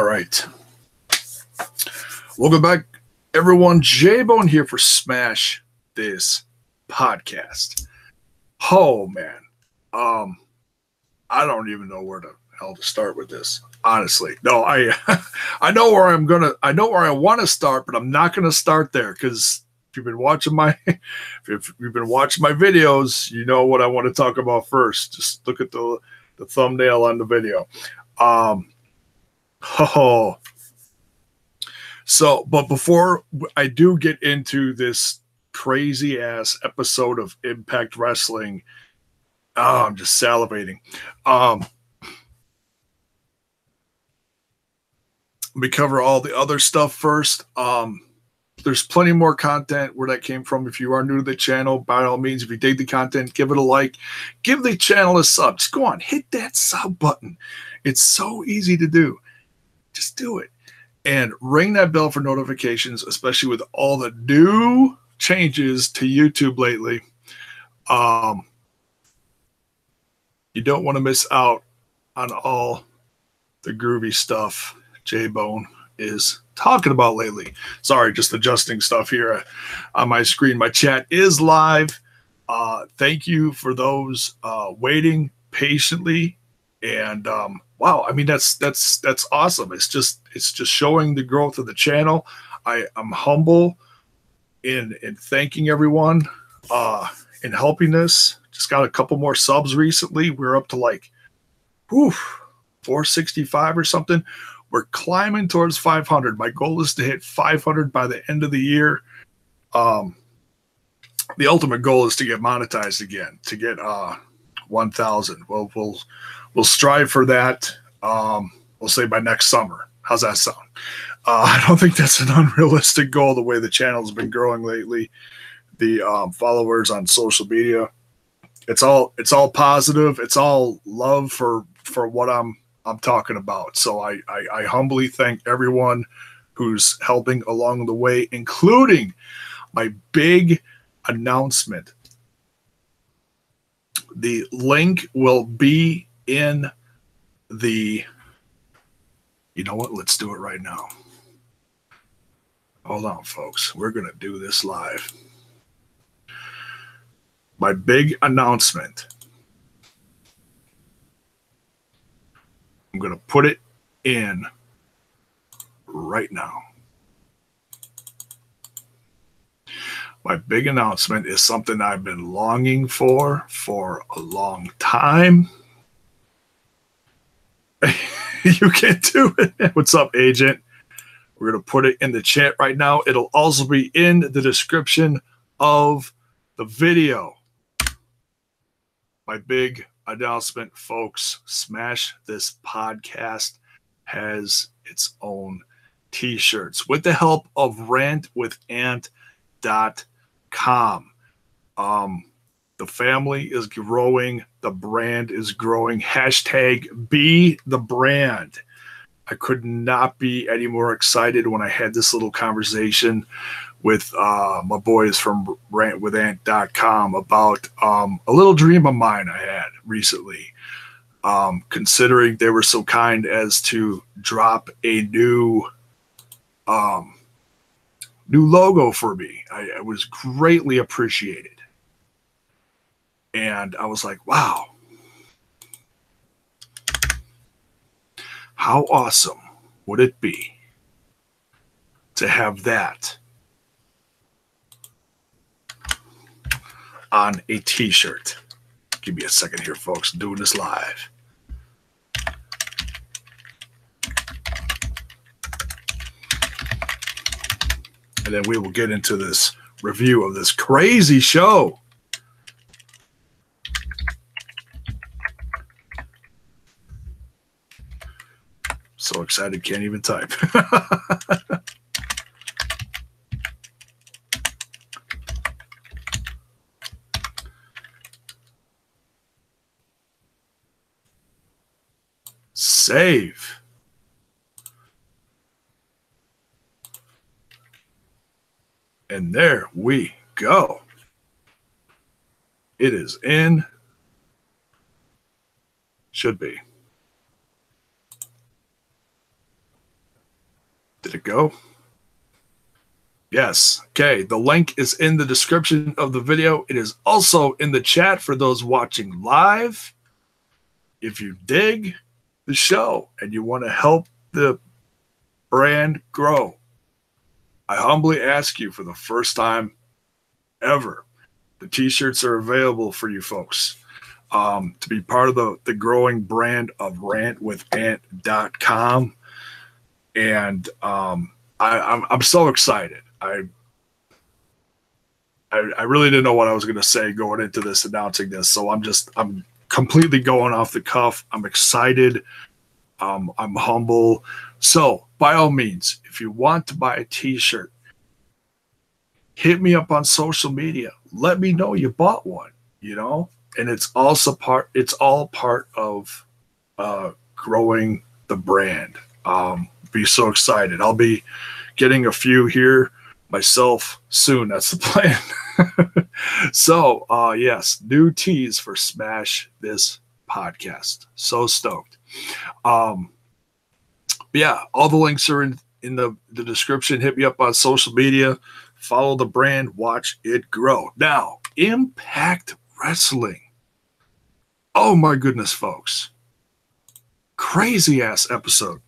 right. Welcome back, everyone. J-Bone here for Smash This Podcast. Oh, man. I don't even know where the hell to start with this. Honestly, no, I know where I want to start, but I'm not going to start there because if you've been watching my videos, you know what I want to talk about first. Just look at the thumbnail on the video. So, but before I do get into this crazy ass episode of Impact Wrestling, I'm just salivating. Let me cover all the other stuff first. There's plenty more content where that came from. If you are new to the channel, by all means, if you dig the content, give it a like. Give the channel a sub. Just go on, hit that sub button. It's so easy to do. Just do it. And ring that bell for notifications, especially with all the new changes to YouTube lately. You don't want to miss out on all the groovy stuff J-Bone is talking about lately. Sorry, just adjusting stuff here on my screen. My chat is live. Thank you for those waiting patiently. And wow, I mean that's awesome. It's just showing the growth of the channel. I'm humble in thanking everyone in helping this. Just got a couple more subs recently. We're up to like 465 or something. We're climbing towards 500. My goal is to hit 500 by the end of the year. The ultimate goal is to get monetized again, to get 1,000. Well, we'll strive for that. We'll say by next summer. How's that sound? I don't think that's an unrealistic goal the way the channel's been growing lately. The followers on social media, it's all positive. It's all love for what I'm talking about. So I humbly thank everyone who's helping along the way, including my big announcement. The link will be in the, you know what? Let's do it right now. Hold on, folks. We're going to do this live. My big announcement. I'm going to put it in right now. My big announcement is something I've been longing for a long time. You can do it. What's up, agent? We're going to put it in the chat right now. It'll also be in the description of the video. My big announcement, folks. Smash This Podcast has its own t-shirts with the help of rantwithant.com. The family is growing. The brand is growing. Hashtag be the brand. I could not be any more excited when I had this little conversation with my boys from rantwithant.com about a little dream of mine I had recently. Considering they were so kind as to drop a new logo for me. I was greatly appreciated. And I was like, wow. How awesome would it be to have that on a t-shirt? Give me a second here, folks. I'm doing this live. And then we will get into this review of this crazy show. So excited, can't even type. Save. And there we go. It is in. Should be. Did it go? Yes. Okay. The link is in the description of the video. It is also in the chat for those watching live. If you dig the show and you want to help the brand grow, I humbly ask you for the first time ever, the t-shirts are available for you folks to be part of the growing brand of rantwithant.com. And I'm so excited. I really didn't know what I was going to say going into this, announcing this. So I'm completely going off the cuff. I'm excited. I'm humble. So by all means, if you want to buy a t-shirt, hit me up on social media. Let me know you bought one, and it's all part of growing the brand. Be so excited. I'll be getting a few here myself soon. That's the plan. So, yes, new teas for Smash This Podcast. So stoked. Yeah, all the links are in the description. Hit me up on social media. Follow the brand. Watch it grow. Now, Impact Wrestling. Oh, my goodness, folks. Crazy ass episode.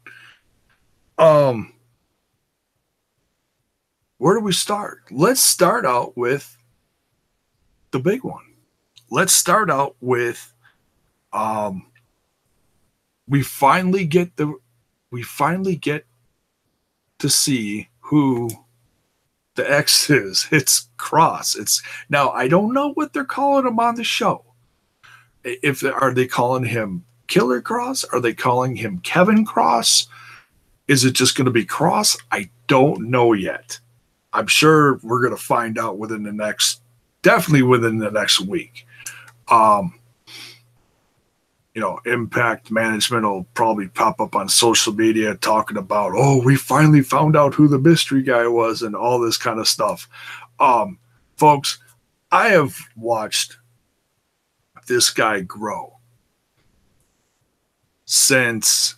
Where do we start? Let's start out with the big one. Let's start out with we finally get to see who the X is. It's Cross. Now I don't know what they're calling him on the show. Are they calling him Killer Cross? Are they calling him Kevin Cross? Is it just going to be Cross? I don't know yet. I'm sure we're going to find out definitely within the next week. Impact Management will probably pop up on social media talking about, we finally found out who the mystery guy was and all this kind of stuff. Folks, I have watched this guy grow since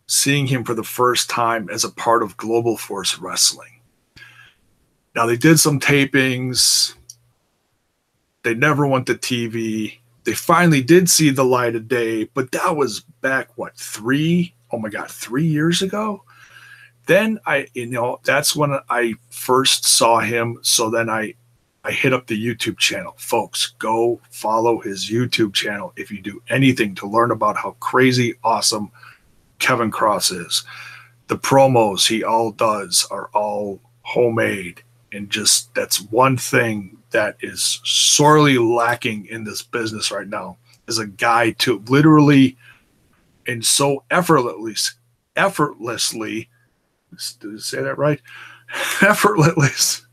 seeing him for the first time as a part of Global Force Wrestling. Now, they did some tapings. They never went to TV. They finally did see the light of day, but that was back, 3 years ago? Then that's when I first saw him. So then I hit up the YouTube channel. Folks, go follow his YouTube channel if you do anything to learn about how crazy awesome Kevin Cross is. The promos he all does are all homemade, and just that's one thing that is sorely lacking in this business right now, is a guy to literally and so effortlessly, did I say that right? Effortlessly.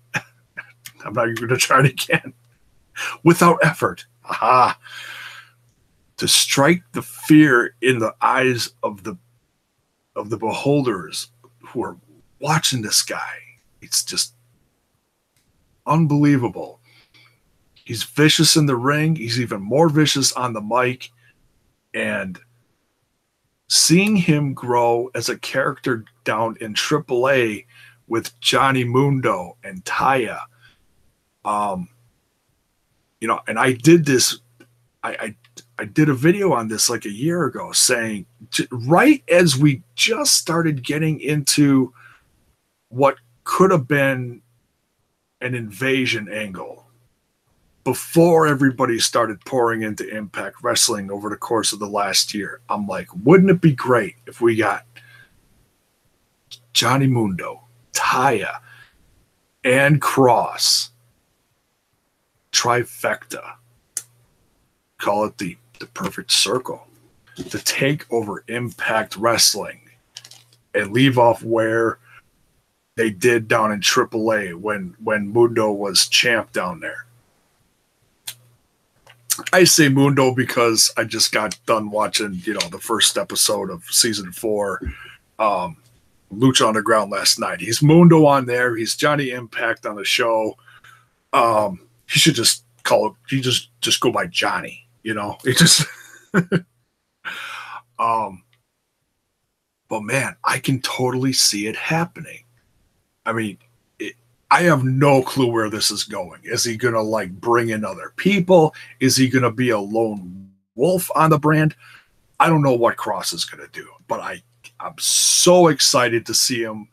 I'm not even going to try it again. Without effort. Aha. To strike the fear in the eyes of the beholders who are watching this guy. It's just unbelievable. He's vicious in the ring. He's even more vicious on the mic. And seeing him grow as a character down in AAA with Johnny Mundo and Taya, and I did this. I did a video on this like a year ago, saying right as we just started getting into what could have been an invasion angle, before everybody started pouring into Impact Wrestling over the course of the last year, I'm like, wouldn't it be great if we got Johnny Mundo, Taya, and Cross, trifecta, call it the perfect circle, to take over Impact Wrestling and leave off where they did down in AAA when Mundo was champ down there. I say Mundo because I just got done watching, the first episode of season 4, Lucha Underground last night. He's Mundo on there. He's Johnny Impact on the show. He should just call it. He just go by Johnny. It just. But man, I can totally see it happening. I mean, I have no clue where this is going. Is he going to like bring in other people? Is he going to be a lone wolf on the brand? I don't know what Cross is going to do, but I'm so excited to see him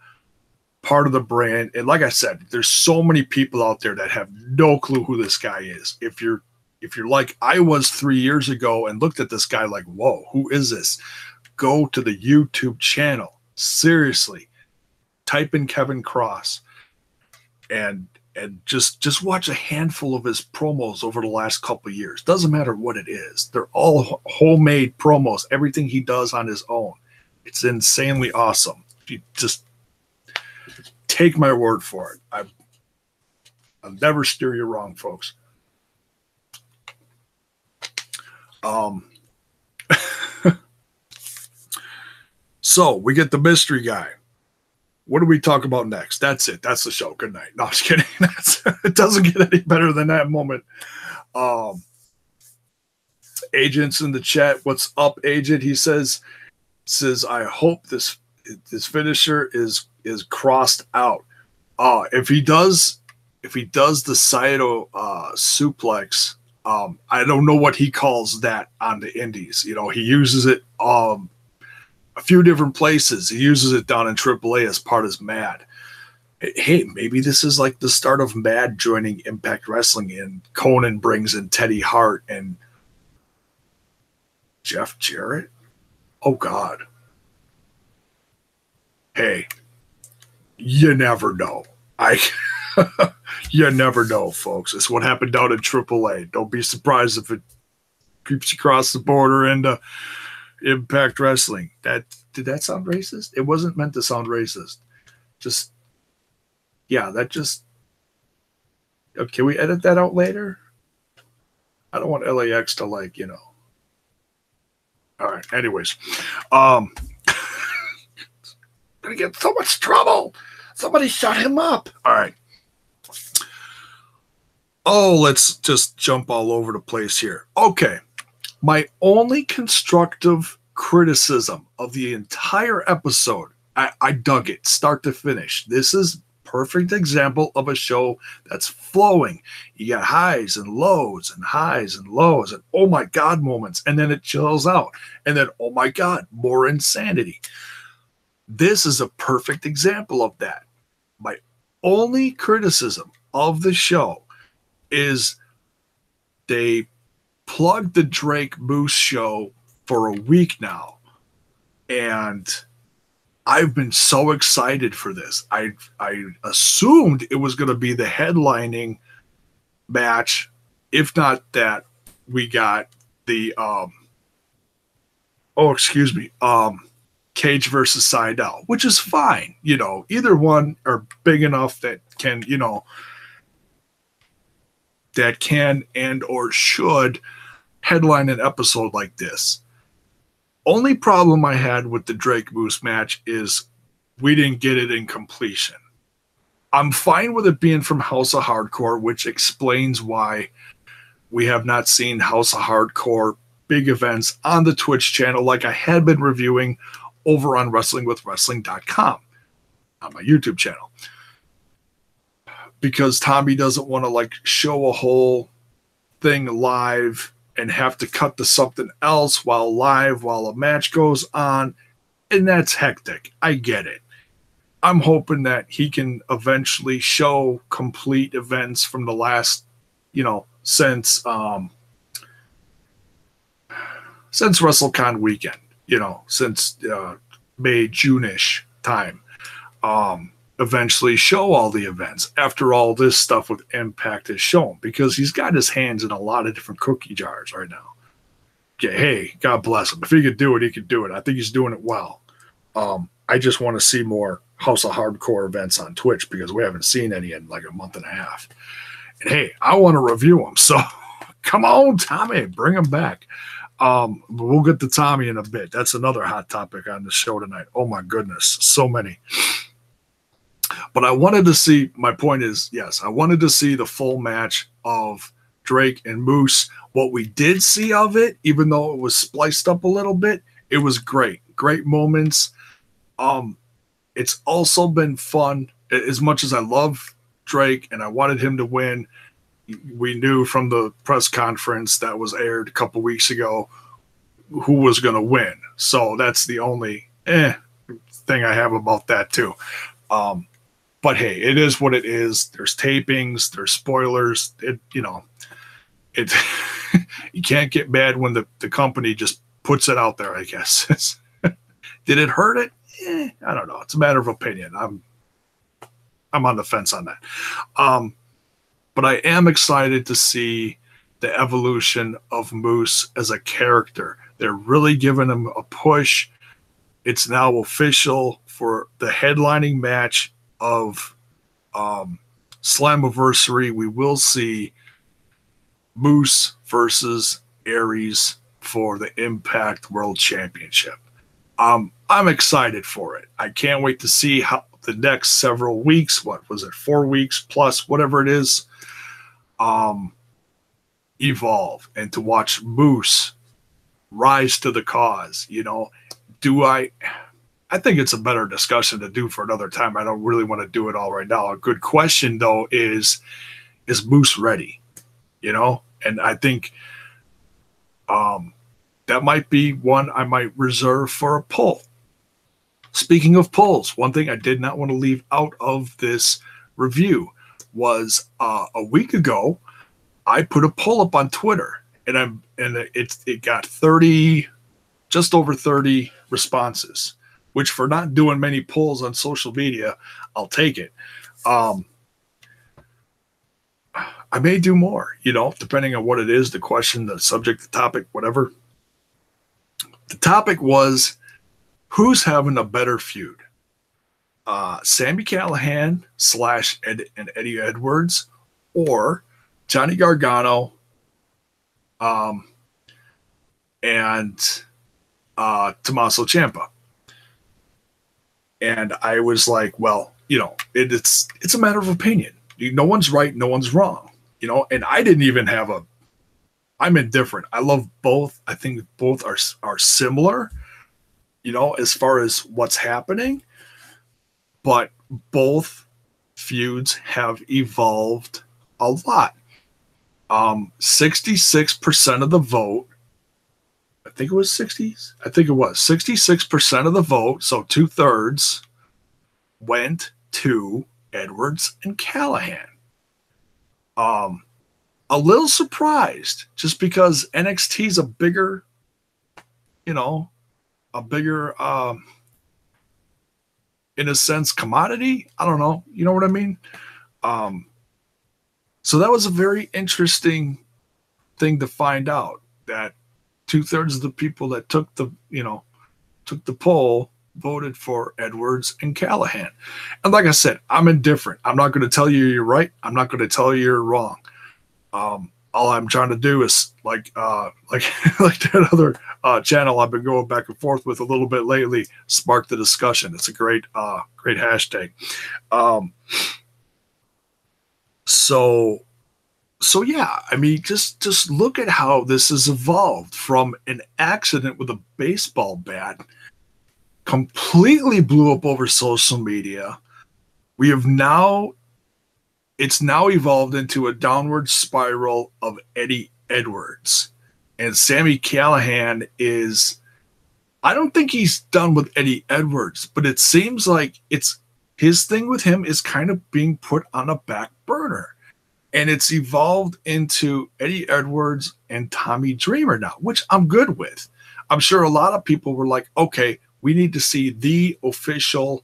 part of the brand. And like I said, there's so many people out there that have no clue who this guy is. If you're like I was 3 years ago and looked at this guy like, whoa, who is this? Go to the YouTube channel. Seriously, type in Kevin Cross and just watch a handful of his promos over the last couple of years. Doesn't matter what it is. They're all homemade promos. Everything he does on his own. It's insanely awesome. You just take my word for it. I'll never steer you wrong, folks. So we get the mystery guy. What do we talk about next? That's it. That's the show. Good night. No, I'm just kidding. It doesn't get any better than that moment. Agent's in the chat. What's up, Agent? He says, I hope this finisher is crossed out. If he does the Saito suplex, I don't know what he calls that on the indies. You know, he uses it a few different places. He uses it down in AAA as part of Mad. Hey, maybe this is like the start of Mad joining Impact Wrestling, and Conan brings in Teddy Hart and Jeff Jarrett. Oh God. Hey, you never know. You never know, folks. It's what happened down in AAA. Don't be surprised if it creeps across the border into Impact Wrestling. Did that sound racist? It wasn't meant to sound racist. Can we edit that out later? I don't want LAX to like, you know. All right. Anyways, gonna get so much trouble. Somebody shut him up. All right. Oh, let's just jump all over the place here. Okay. My only constructive criticism of the entire episode, I dug it start to finish. This is perfect example of a show that's flowing. You got highs and lows and highs and lows and oh my God moments, and then it chills out. And then, oh my God, more insanity. This is a perfect example of that. My only criticism of the show is they plugged the Drake Moose show for a week now. And I've been so excited for this. I assumed it was going to be the headlining match. If not that, we got the Cage versus Seidel, which is fine. You know, either one are big enough that can, you know, that can and or should headline an episode like this. Only problem I had with the Drake Moose match is we didn't get it in completion. I'm fine with it being from House of Hardcore, which explains why we have not seen House of Hardcore big events on the Twitch channel like I had been reviewing over on WrestlingWithWrestling.com on my YouTube channel. Because Tommy doesn't want to like show a whole thing live and have to cut to something else while a match goes on. And that's hectic. I get it. I'm hoping that he can eventually show complete events from the last, you know, since WrestleCon weekend, you know, since May, June-ish time. Eventually show all the events after all this stuff with Impact is shown, because he's got his hands in a lot of different cookie jars right now. Okay, hey, God bless him. If he could do it, he could do it. I think he's doing it well. I just want to see more House of Hardcore events on Twitch because we haven't seen any in like a month and a half. And hey, I want to review them. So come on, Tommy, bring them back. We'll get to Tommy in a bit. That's another hot topic on the show tonight. Oh my goodness, so many. But I wanted to see, my point is, yes, I wanted to see the full match of Drake and Moose. What we did see of it, even though it was spliced up a little bit, it was great. Great moments. It's also been fun. As much as I love Drake and I wanted him to win, we knew from the press conference that was aired a couple weeks ago who was going to win. So that's the only thing I have about that too. But hey, it is what it is. There's tapings, there's spoilers. It you can't get mad when the company just puts it out there, I guess. Did it hurt it? I don't know. It's a matter of opinion. I'm on the fence on that. But I am excited to see the evolution of Moose as a character. They're really giving him a push. It's now official for the headlining match of Slammiversary. We will see Moose versus Aries for the Impact World Championship. I'm excited for it. I can't wait to see how the next several weeks, what was it, 4 weeks plus, whatever it is, evolve, and to watch Moose rise to the cause. I think it's a better discussion to do for another time. I don't really want to do it all right now. A good question though is Moose ready? And I think that might be one I might reserve for a poll. Speaking of polls, one thing I did not want to leave out of this review was a week ago, I put a poll up on Twitter, and it got 30, just over 30 responses, which for not doing many polls on social media, I'll take it. I may do more, depending on what it is, the question, the subject, the topic, whatever. The topic was, who's having a better feud? Sami Callihan / Eddie Edwards, or Johnny Gargano and Tommaso Ciampa. And I was like, well, it's a matter of opinion. No one's right, no one's wrong. And I didn't even have I'm indifferent. I love both. I think both are similar, as far as what's happening. But both feuds have evolved a lot. 66% of the vote, I think it was 66% of the vote, so 2/3 went to Edwards and Callihan. A little surprised, just because NXT's a bigger, in a sense, commodity. I don't know. You know what I mean? So that was a very interesting thing to find out, that 2/3 of the people that took the poll voted for Edwards and Callihan. And like I said, I'm indifferent. I'm not going to tell you you're right. I'm not going to tell you you're wrong. All I'm trying to do is like that other channel I've been going back and forth with a little bit lately, spark the discussion. It's a great hashtag. So yeah, I mean, just look at how this has evolved from an accident with a baseball bat, completely blew up over social media. It's now evolved into a downward spiral of Eddie Edwards. And Sami Callihan I don't think he's done with Eddie Edwards, but it seems like his thing with him is kind of being put on a back burner. And it's evolved into Eddie Edwards and Tommy Dreamer now, which I'm good with. I'm sure a lot of people were like, okay, we need to see the official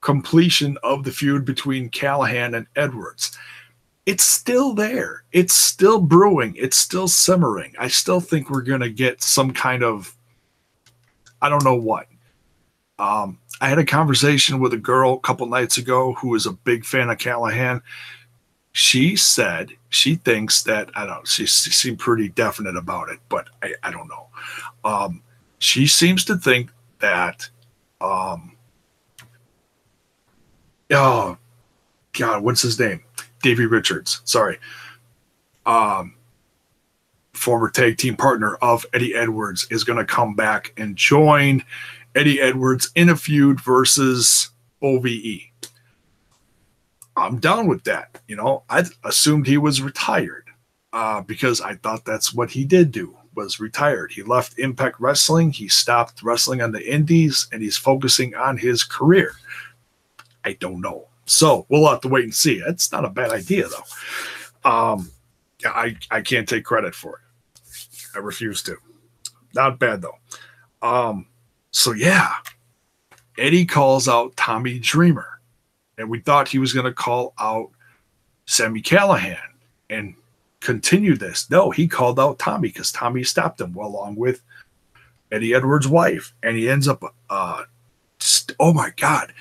completion of the feud between Callihan and Edwards. It's still there. It's still brewing. It's still simmering. I still think we're going to get some kind of, I don't know what. I had a conversation with a girl a couple nights ago who was a big fan of Callihan. She said she thinks that, I don't know, she seemed pretty definite about it, but I don't know. She seems to think that, oh God, what's his name? Davey Richards. Sorry. Former tag team partner of Eddie Edwards is going to come back and join. Eddie Edwards in a feud versus OVE. I'm down with that. You know, I assumed he was retired because I thought that's what he did do, was retired. He left Impact Wrestling. He stopped wrestling on the indies, and he's focusing on his career. I don't know. So we'll have to wait and see. It's not a bad idea, though. I can't take credit for it. I refuse to. Not bad, though. So, yeah, Eddie calls out Tommy Dreamer. And we thought he was going to call out Sami Callihan and continue this. No, he called out Tommy because Tommy stopped him, well, along with Eddie Edwards' wife. And he ends up, oh my God,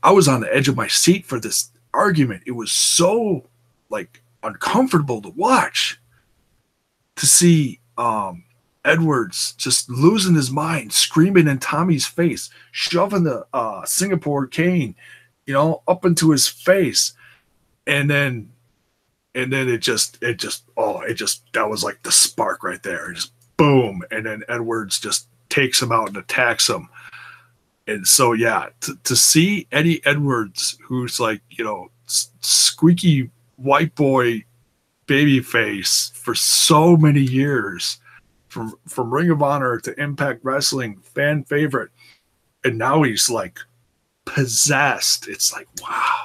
I was on the edge of my seat for this argument. It was so, like, uncomfortable to watch, to see Edwards just losing his mind, screaming in Tommy's face, shoving the Singapore cane, you know, up into his face. And then it just, that was like the spark right there. Just boom. And then Edwards just takes him out and attacks him. And so, yeah, to see Eddie Edwards, who's like, you know, squeaky white boy baby face for so many years, from Ring of Honor to Impact Wrestling, fan favorite. And now he's like, possessed. It's like, wow.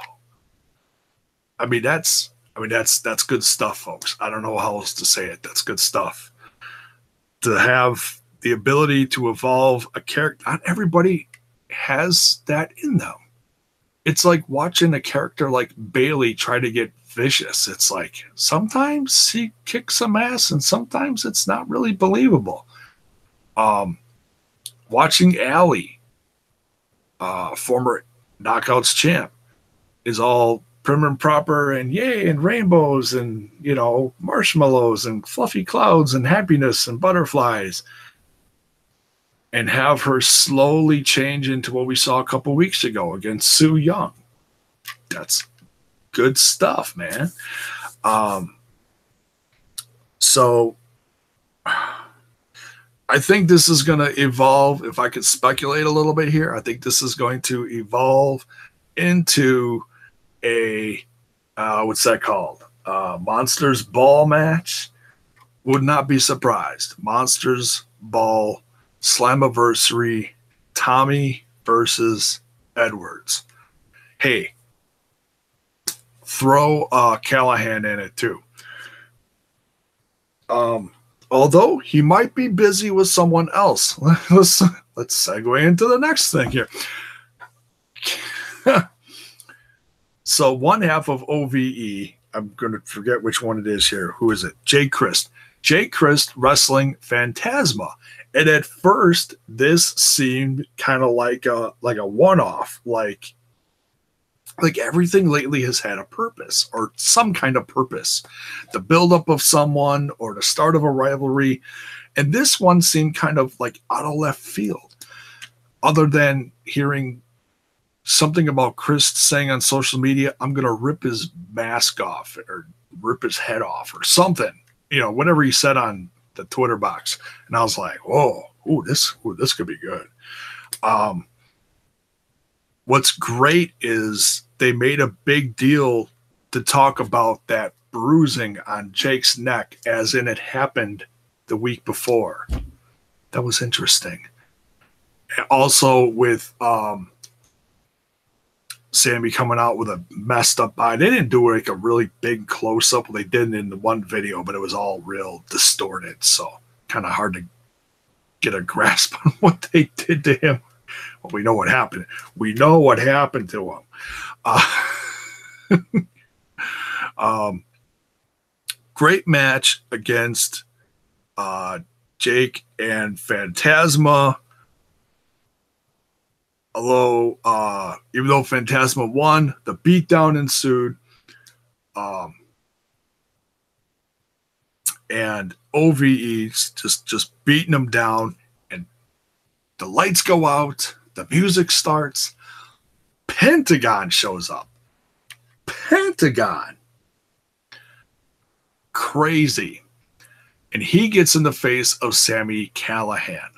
I mean, that's good stuff, folks. I don't know how else to say it. That's good stuff. To have the ability to evolve a character, not everybody has that in them. It's like watching a character like Bailey try to get vicious. It's like sometimes he kicks some ass and sometimes it's not really believable. Watching Allie, former Knockouts champ, is all prim and proper and yay and rainbows and, you know, marshmallows and fluffy clouds and happiness and butterflies, and have her slowly change into what we saw a couple weeks ago against Sue Young. That's good stuff, man. So I think this is going to evolve. If I could speculate a little bit here, I think this is going to evolve into a, what's that called? Monsters Ball match. Would not be surprised. Monsters Ball Slammiversary, Tommy versus Edwards. Hey, throw Callahan in it too. Although he might be busy with someone else. Let's segue into the next thing here. So one half of OVE, I'm going to forget which one it is here. Who is it? Jay Christ. Jay Christ wrestling Phantasma. And at first, this seemed kind of like a one-off, like everything lately has had a purpose or some kind of purpose, the buildup of someone or the start of a rivalry. And this one seemed kind of like out of left field, other than hearing something about Chris saying on social media, I'm going to rip his mask off or rip his head off or something, you know, whatever he said on the Twitter box. And I was like, whoa, this could be good. What's great is they made a big deal to talk about that bruising on Jake's neck as in it happened the week before. That was interesting. Also with Sami coming out with a messed up eye. They didn't do like a really big close-up. They did in the one video, but it was all real distorted, so kind of hard to get a grasp on what they did to him. Well, we know what happened. We know what happened to him. Great match against Jake and Phantasma. Although, even though Phantasma won, the beatdown ensued. And OVE's just beating them down. And the lights go out. The music starts. Pentagon shows up. Pentagon. Crazy. And he gets in the face of Sami Callihan.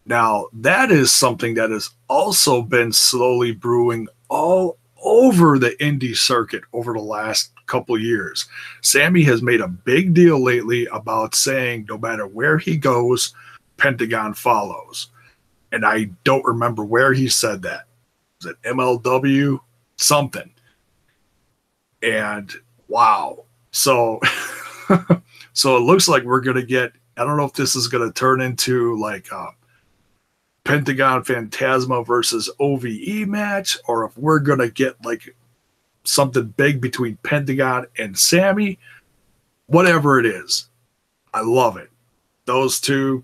Now, that is something that has also been slowly brewing all over the indie circuit over the last couple years. Sammy has made a big deal lately about saying no matter where he goes, Pentagon follows. And I don't remember where he said that. Was it MLW? Something. And wow. So so it looks like we're gonna get, I don't know if this is gonna turn into like Pentagon Phantasma versus OVE match, or if we're gonna get like something big between Pentagon and Sammy. Whatever it is, I love it. Those two,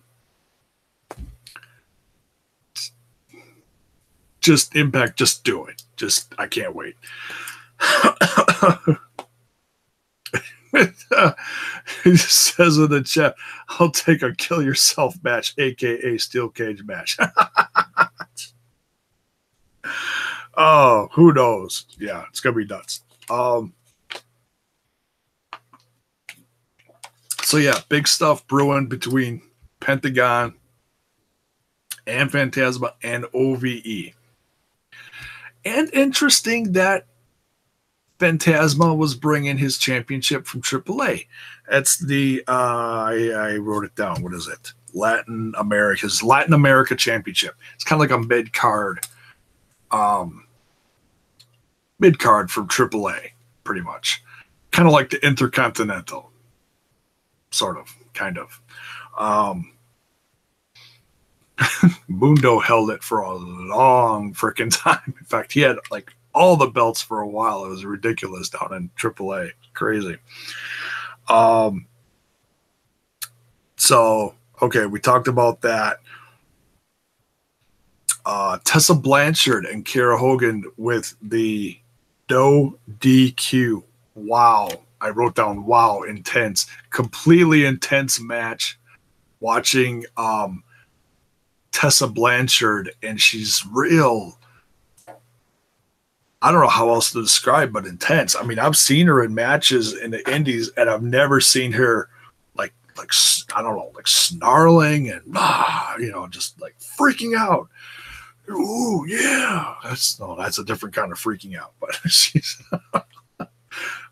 just Impact, just do it. Just, I can't wait. He says in the chat, I'll take a kill yourself match, aka steel cage match. Oh, who knows? Yeah, it's gonna be nuts. So yeah, big stuff brewing between Pentagon and Phantasma and OVE. And interesting that Phantasma was bringing his championship from AAA. That's the I wrote it down. What is it? Latin America Championship. It's kind of like a mid card from AAA, pretty much. Kind of like the Intercontinental, sort of, kind of. Mundo held it for a long freaking time. In fact, he had like all the belts for a while. It was ridiculous down in AAA. Crazy. So, okay, we talked about that. Tessa Blanchard and Kiera Hogan with the no DQ. Wow. I wrote down, wow, intense. Completely intense match. Watching Tessa Blanchard, and she's real, I don't know how else to describe, but intense. I mean, I've seen her in matches in the indies, and I've never seen her like I don't know, like snarling and just like freaking out. Ooh, yeah. That's a different kind of freaking out, but she's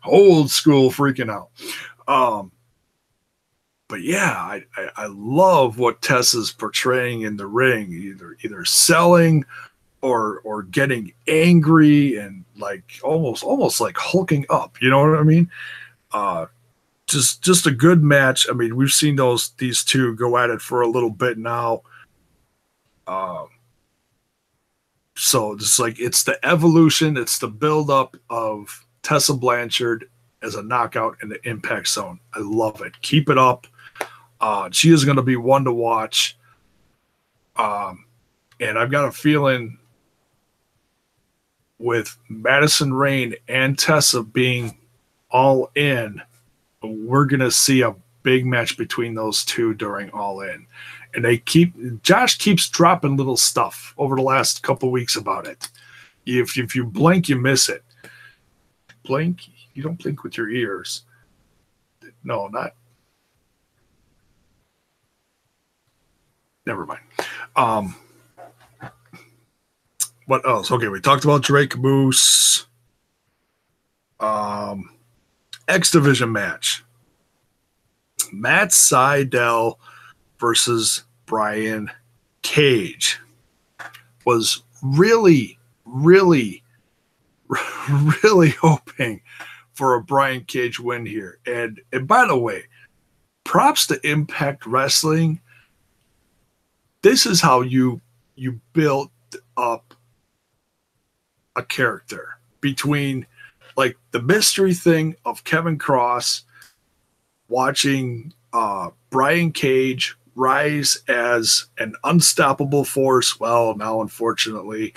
old school freaking out. But yeah, I love what Tessa's portraying in the ring, either selling or getting angry and like almost like hulking up. You know what I mean? Just a good match. I mean, we've seen these two go at it for a little bit now. So it's like it's the evolution, it's the build up of Tessa Blanchard as a knockout in the Impact Zone. I love it. Keep it up. She is going to be one to watch. And I've got a feeling with Madison Rayne and Tessa being all in, we're going to see a big match between those two during All In. And Josh keeps dropping little stuff over the last couple weeks about it. If you blink, you miss it. Blink? You don't blink with your ears. No, not. Never mind. What else? Okay, we talked about Drake Moose. X Division match. Matt Sydal versus Brian Cage was really, really, really hoping for a Brian Cage win here. And by the way, props to Impact Wrestling. This is how you build up a character between like the mystery thing of Kevin Cross, watching Brian Cage rise as an unstoppable force. Well, now unfortunately,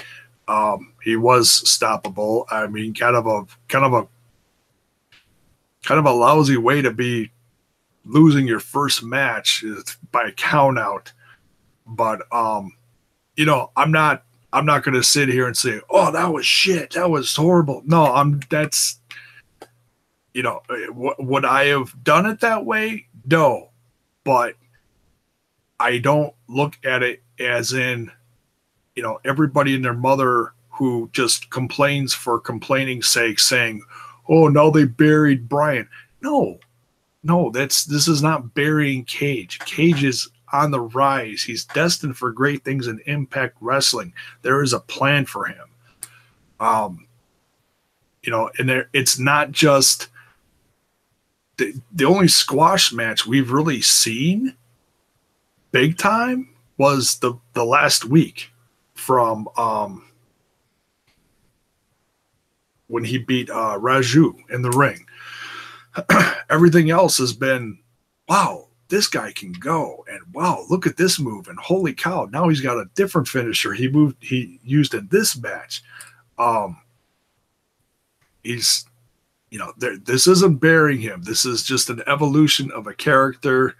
he was stoppable. I mean, kind of a lousy way to be losing your first match by count out. But I'm not going to sit here and say, "Oh, that was shit. That was horrible." No, would I have done it that way? No, but I don't look at it as in, everybody and their mother who just complains for complaining's sake, saying, "Oh, now they buried Brian." No, this is not burying Cage. Cage is on the rise. He's destined for great things in Impact Wrestling. There is a plan for him. And it's not just the only squash match we've really seen big time was the last week from when he beat Raju in the ring. Everything else has been, wow, this guy can go, and wow, look at this move, and holy cow, now he's got a different finisher he used in this match. He's, this isn't burying him. This is just an evolution of a character.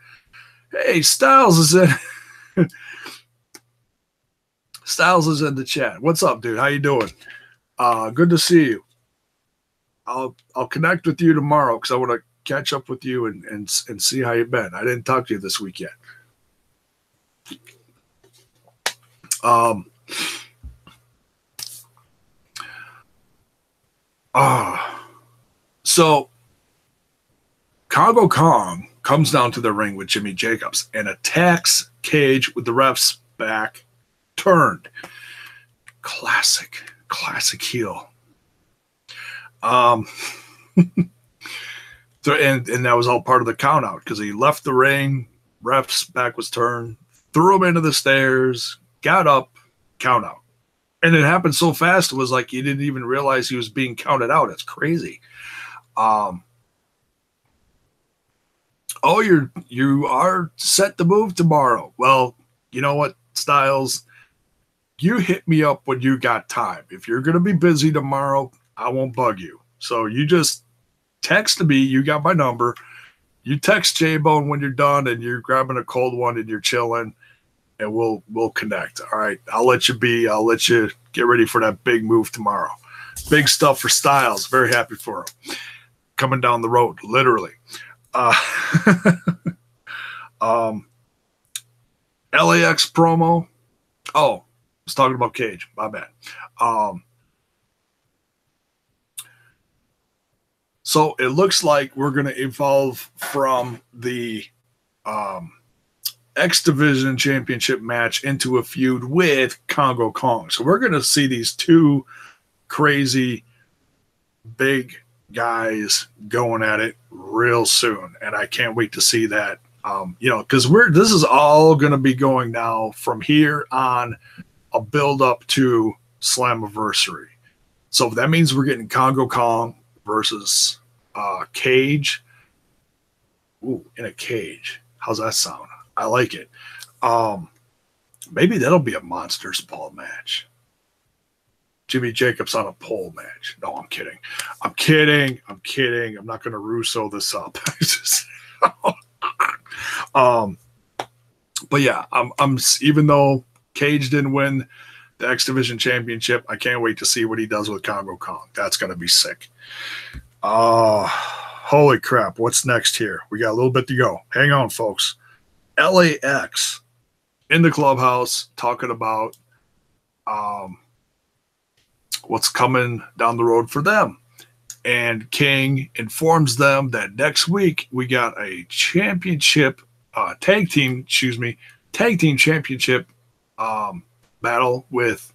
Hey, Styles is in. Styles is in the chat. What's up, dude? How you doing? Good to see you. I'll connect with you tomorrow because I want to catch up with you and see how you've been. I didn't talk to you this week yet. So Congo Kong comes down to the ring with Jimmy Jacobs and attacks Cage with the ref's back turned. Classic heel. And that was all part of the count out because he left the ring, ref's back was turned, threw him into the stairs, got up, count out. And it happened so fast, it was like you didn't even realize he was being counted out. It's crazy. You are set to move tomorrow. Well, you know what, Styles? You hit me up when you got time. If you're going to be busy tomorrow, I won't bug you. So you just text me. You got my number. You text J-Bone when you're done and you're grabbing a cold one and you're chilling, and we'll connect. All right. I'll let you be. I'll let you get ready for that big move tomorrow. Big stuff for Styles. Very happy for him. Coming down the road, literally. LAX promo. Oh, I was talking about Cage. My bad. So it looks like we're going to evolve from the X Division Championship match into a feud with Congo Kong. So we're going to see these two crazy big guys going at it real soon, and I can't wait to see that. Because this is all going to be going now from here on a build up to Slammiversary. So that means we're getting Congo Kong versus Cage. Ooh, in a cage. How's that sound? I like it. Maybe that'll be a Monsters Ball match. Jimmy Jacobs on a pole match. No, I'm kidding. I'm not going to Russo this up. But yeah, I'm even though Cage didn't win the X Division Championship, I can't wait to see what he does with Congo Kong. That's going to be sick. Holy crap. What's next here? We got a little bit to go. Hang on, folks. LAX in the clubhouse talking about what's coming down the road for them. And King informs them that next week we got a tag team championship battle with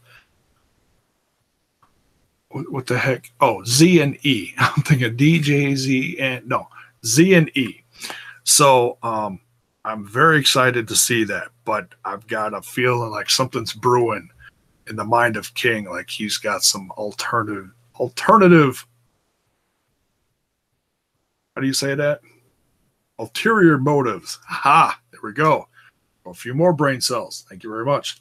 what the heck? Oh, Z and E. I'm thinking DJZ and no, Z and E. So I'm very excited to see that, but I've got a feeling like something's brewing in the mind of King, like he's got some alternative. How do you say that? Ulterior motives. Ha! There we go. A few more brain cells. Thank you very much.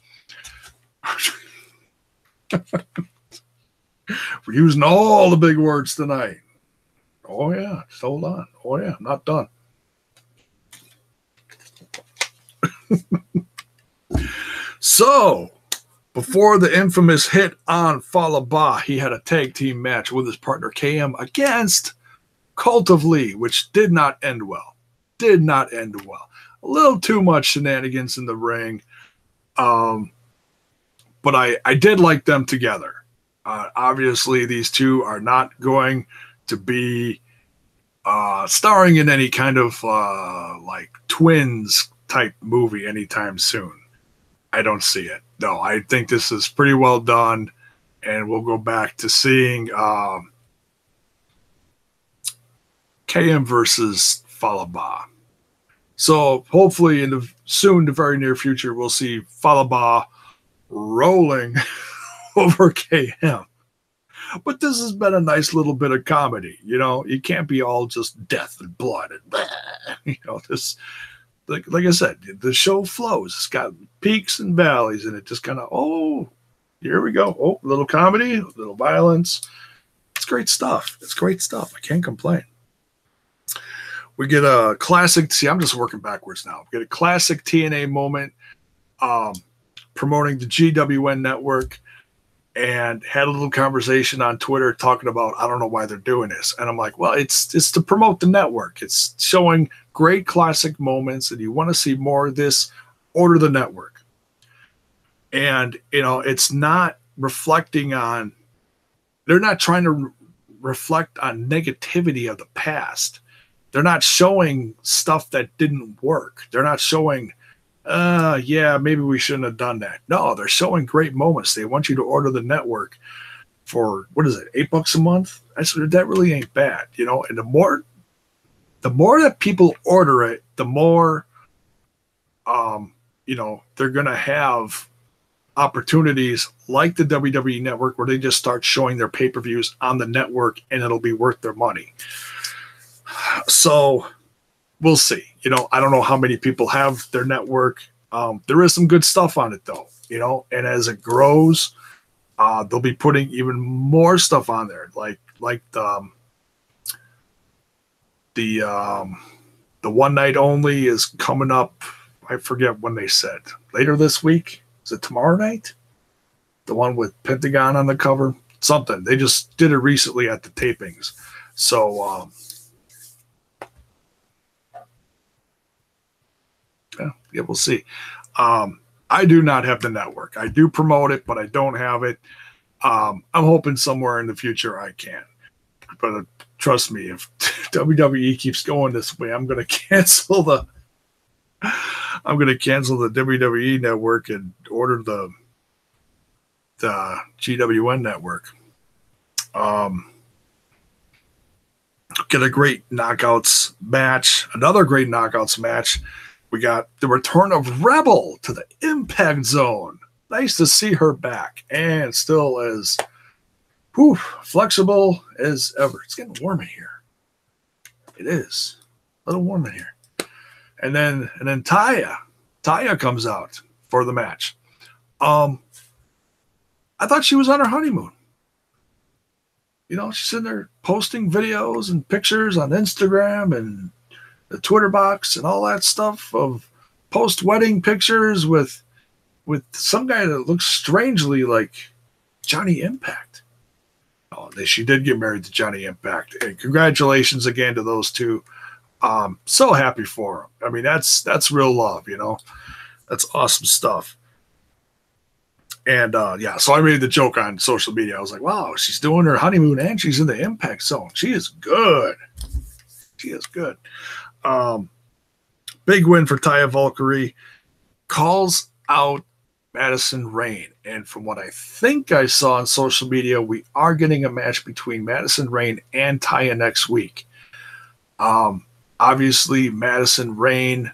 We're using all the big words tonight. Oh, yeah. Just hold on. Oh, yeah. I'm not done. So, before the infamous hit on Falaba, he had a tag team match with his partner KM against Cult of Lee, which did not end well. A little too much shenanigans in the ring. But I did like them together. Obviously, these two are not going to be starring in any kind of like twins type movie anytime soon. I don't see it. No, I think this is pretty well done, and we'll go back to seeing KM versus Falaba. So hopefully in the very near future, we'll see Falaba rolling over KM. But this has been a nice little bit of comedy. You know, you can't be all just death and blood and blah. You know, this like I said, the show flows. It's got peaks and valleys, and it just kind of, oh, here we go. Oh, a little comedy, a little violence. It's great stuff. It's great stuff. I can't complain. We get a classic. See, I'm just working backwards now. We get a classic TNA moment promoting the GWN network, and had a little conversation on Twitter talking about, I don't know why they're doing this. And I'm like, well, it's to promote the network. It's showing great classic moments, and you want to see more of this, order the network. And, you know, it's not reflecting on, they're not trying to reflect on negativity of the past. They're not showing stuff that didn't work. They're not showing, yeah, maybe we shouldn't have done that. No, they're showing great moments. They want you to order the network for, what is it, $8 a month? That really ain't bad, you know. And the more that people order it, the more, you know, they're gonna have opportunities like the WWE network where they just start showing their pay-per-views on the network, and it'll be worth their money. So we'll see. You know, I don't know how many people have their network. There is some good stuff on it, though, you know, and as it grows, they'll be putting even more stuff on there, like the one night only is coming up. I forget when they said, later this week. Is it tomorrow night? The one with Pentagon on the cover? Something. They just did it recently at the tapings. So, yeah, we'll see. I do not have the network. I do promote it, but I don't have it. I'm hoping somewhere in the future I can. But trust me, if WWE keeps going this way, I'm going to cancel the WWE network and order the GWN network. Get a great knockouts match. Another great knockouts match. We got the return of Rebel to the Impact Zone. Nice to see her back, and still as flexible as ever. It's getting warm in here. It is a little warm in here. And then Taya comes out for the match. I thought she was on her honeymoon. You know, she's in there posting videos and pictures on Instagram and the Twitter box and all that stuff of post-wedding pictures with some guy that looks strangely like Johnny Impact. Oh, she did get married to Johnny Impact. And congratulations again to those two. So happy for them. I mean, that's real love, you know. That's awesome stuff. And yeah, so I made the joke on social media. I was like, wow, she's doing her honeymoon and she's in the Impact Zone. She is good. She is good. Big win for Taya Valkyrie. Calls out Madison Rayne. And from what I think I saw on social media, we are getting a match between Madison Rayne and Taya next week. Obviously, Madison Rayne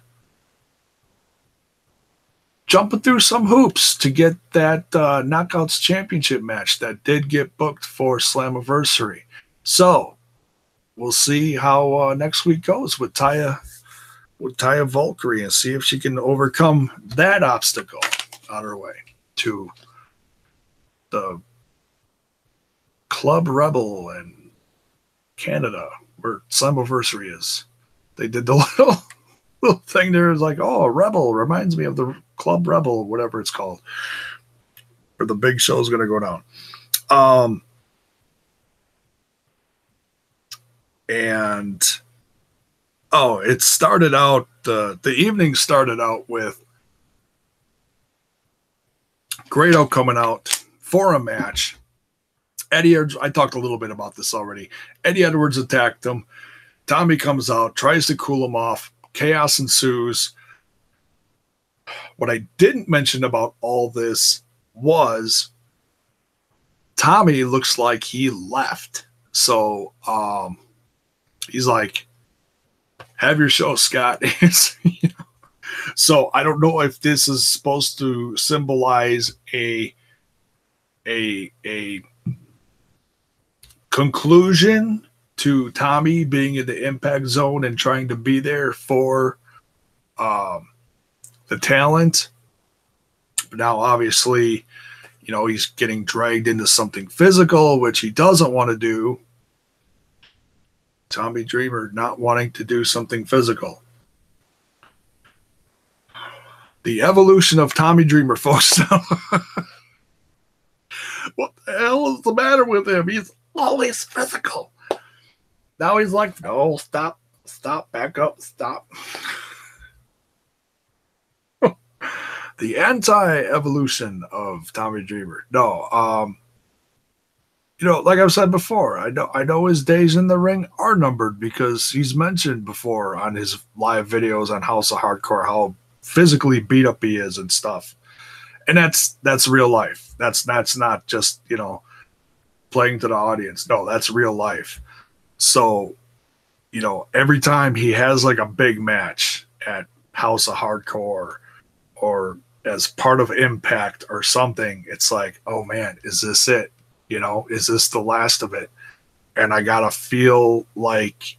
jumping through some hoops to get that Knockouts Championship match that did get booked for Slammiversary. So we'll see how next week goes with Taya Valkyrie and see if she can overcome that obstacle on her way to the Club Rebel in Canada, where Slammiversary is. They did the little thing there. Is like, oh, Rebel reminds me of the Club Rebel, whatever it's called, where the big show is going to go down. And it started out, the evening started out with Grado coming out for a match. Eddie Edwards, I talked a little bit about this already. Eddie Edwards attacked him. Tommy comes out, tries to cool him off. Chaos ensues. What I didn't mention about all this was Tommy looks like he left. So he's like, have your show, Scott. So I don't know if this is supposed to symbolize a conclusion to Tommy being in the Impact Zone and trying to be there for the talent. But now, obviously, he's getting dragged into something physical, which he doesn't want to do. Tommy Dreamer not wanting to do something physical. The evolution of Tommy Dreamer, folks. What the hell is the matter with him? He's always physical. Now he's like, no, stop, back up, stop. The anti-evolution of Tommy Dreamer. No, like I've said before, I know his days in the ring are numbered because he's mentioned before on his live videos on House of Hardcore how physically beat up he is and stuff. And that's real life. That's not just, playing to the audience. No, that's real life. So, every time he has like a big match at House of Hardcore or as part of Impact or something, it's like, oh man, is this it? Is this the last of it? And I got a feeling like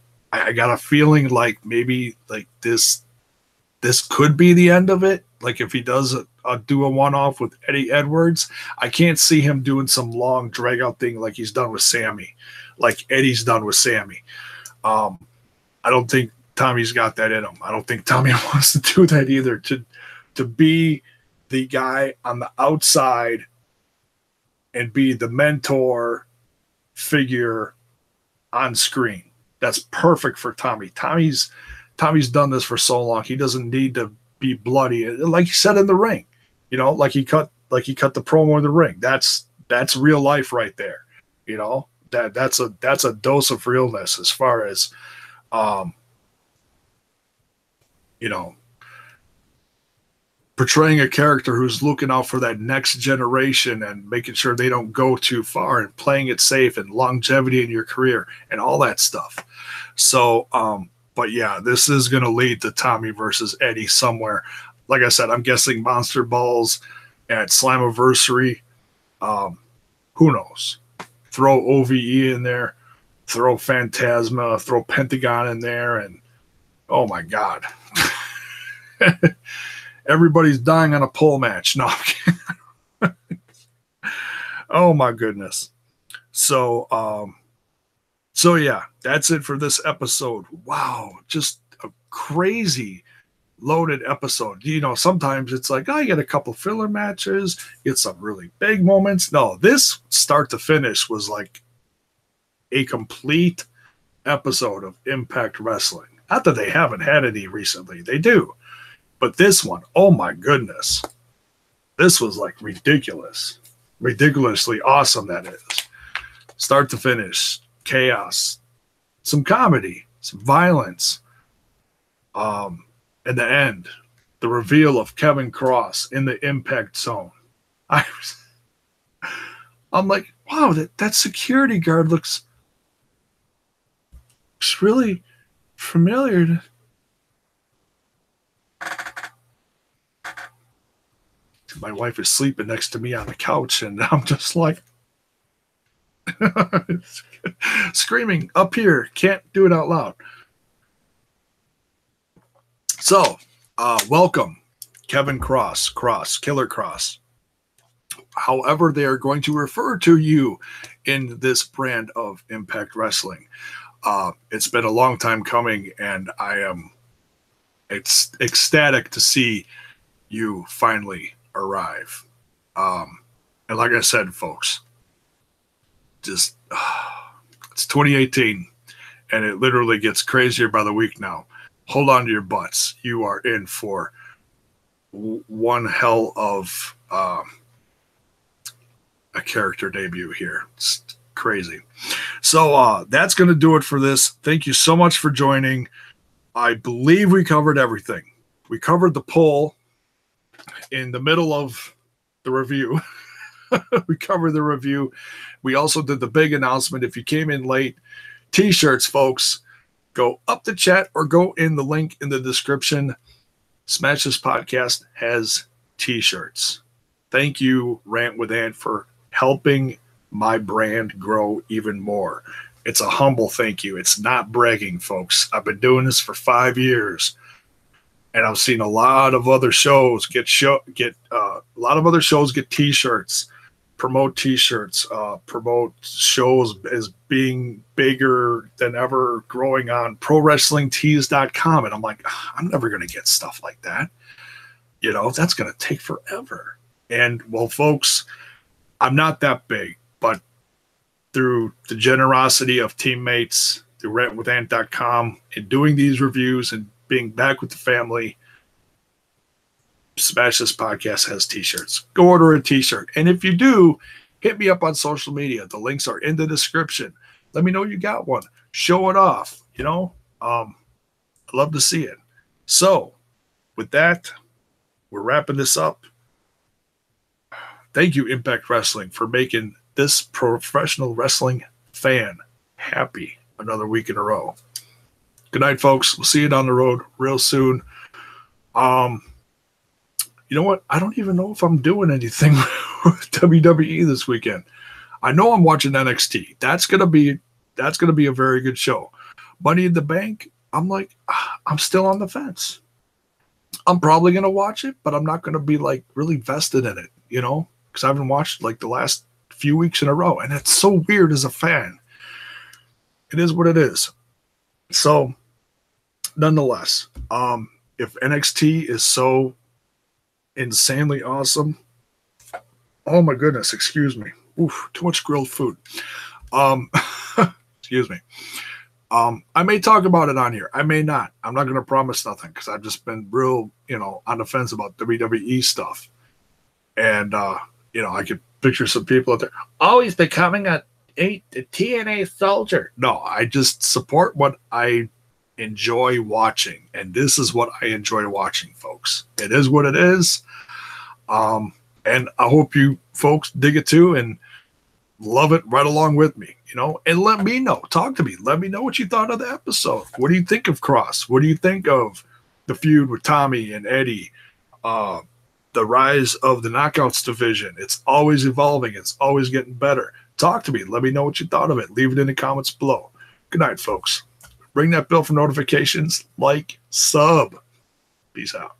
maybe like this could be the end of it. Like if he does do a one-off with Eddie Edwards, I can't see him doing some long drag-out thing like he's done with Sammy, like Eddie's done with Sammy. I don't think Tommy's got that in him. I don't think Tommy wants to do that either, to be the guy on the outside and be the mentor figure on screen. That's perfect for Tommy. Tommy's done this for so long. He doesn't need to be bloody, like he said in the ring. Like he cut the promo in the ring. That's real life right there. That's a dose of realness as far as portraying a character who's looking out for that next generation and making sure they don't go too far and playing it safe and longevity in your career and all that stuff. So, but yeah, this is going to lead to Tommy versus Eddie somewhere. Like I said, I'm guessing Monster Balls at Slammiversary. Who knows? Throw OVE in there, throw Phantasma, throw Pentagon in there, and oh my God. Everybody's dying on a pole match. No. Oh my goodness. So yeah, that's it for this episode. Wow, just a crazy loaded episode. Sometimes it's like, you get a couple filler matches, get some really big moments. No, this start to finish was like a complete episode of Impact Wrestling. Not that they haven't had any recently. They do. But this one, oh my goodness. This was like ridiculous. Ridiculously awesome, that is. Start to finish. Chaos. Some comedy. Some violence. In the end, the reveal of Kevin Cross in the Impact Zone. I'm like, wow, that security guard looks really familiar. My wife is sleeping next to me on the couch, and I'm just like screaming up here. Can't do it out loud. So, welcome, Kevin Cross, Killer Cross. However they are going to refer to you in this brand of Impact Wrestling. It's been a long time coming, and I am ecstatic to see you finally arrive. And like I said, folks, just it's 2018, and it literally gets crazier by the week now. Hold on to your butts. You are in for one hell of a character debut here. It's crazy. So that's going to do it for this. Thank you so much for joining. I believe we covered everything. We covered the poll in the middle of the review. We covered the review. We also did the big announcement. If you came in late, t-shirts, folks, go up the chat or go in the link in the description. Smash This Podcast has t-shirts. Thank you, Rant With Ant, for helping my brand grow even more. It's a humble thank you. It's not bragging, folks. I've been doing this for 5 years, and I've seen a lot of other shows get t-shirts, promote t-shirts, promote shows as being bigger than ever, growing on ProWrestlingTees.com, and I'm like, I'm never going to get stuff like that. You know, that's going to take forever. And well, folks, I'm not that big, but through the generosity of teammates, through rantwithant.com, and doing these reviews and being back with the family, Smash This Podcast has t-shirts. Go order a t-shirt. And if you do, hit me up on social media. The links are in the description. Let me know you got one. Show it off. You know, I'd love to see it. So with that, we're wrapping this up. Thank you, Impact Wrestling, for making this professional wrestling fan happy another week in a row. Good night, folks. We'll see you down the road real soon. You know what? I don't even know if I'm doing anything with WWE this weekend. I know I'm watching NXT. That's gonna be a very good show. Money in the Bank, I'm like, I'm still on the fence. I'm probably gonna watch it, but I'm not gonna be like really vested in it, you know, because I haven't watched like the last few weeks in a row, and it's so weird as a fan. It is what it is. So, nonetheless, if NXT is so insanely awesome, oh my goodness, excuse me. Oof, too much grilled food. Excuse me. I may talk about it on here. I may not. I'm not going to promise nothing because I've just been real, on the fence about WWE stuff. And, I could picture some people out there, always becoming a TNA soldier. No, I just support what I enjoy watching. And this is what I enjoy watching, folks. It is what it is. And I hope you folks dig it too and love it right along with me, and let me know. Talk to me. Let me know what you thought of the episode. What do you think of Cross? What do you think of the feud with Tommy and Eddie? The rise of the Knockouts division. It's always evolving. It's always getting better. Talk to me. Let me know what you thought of it. Leave it in the comments below. Good night, folks. Ring that bell for notifications. Like, sub. Peace out.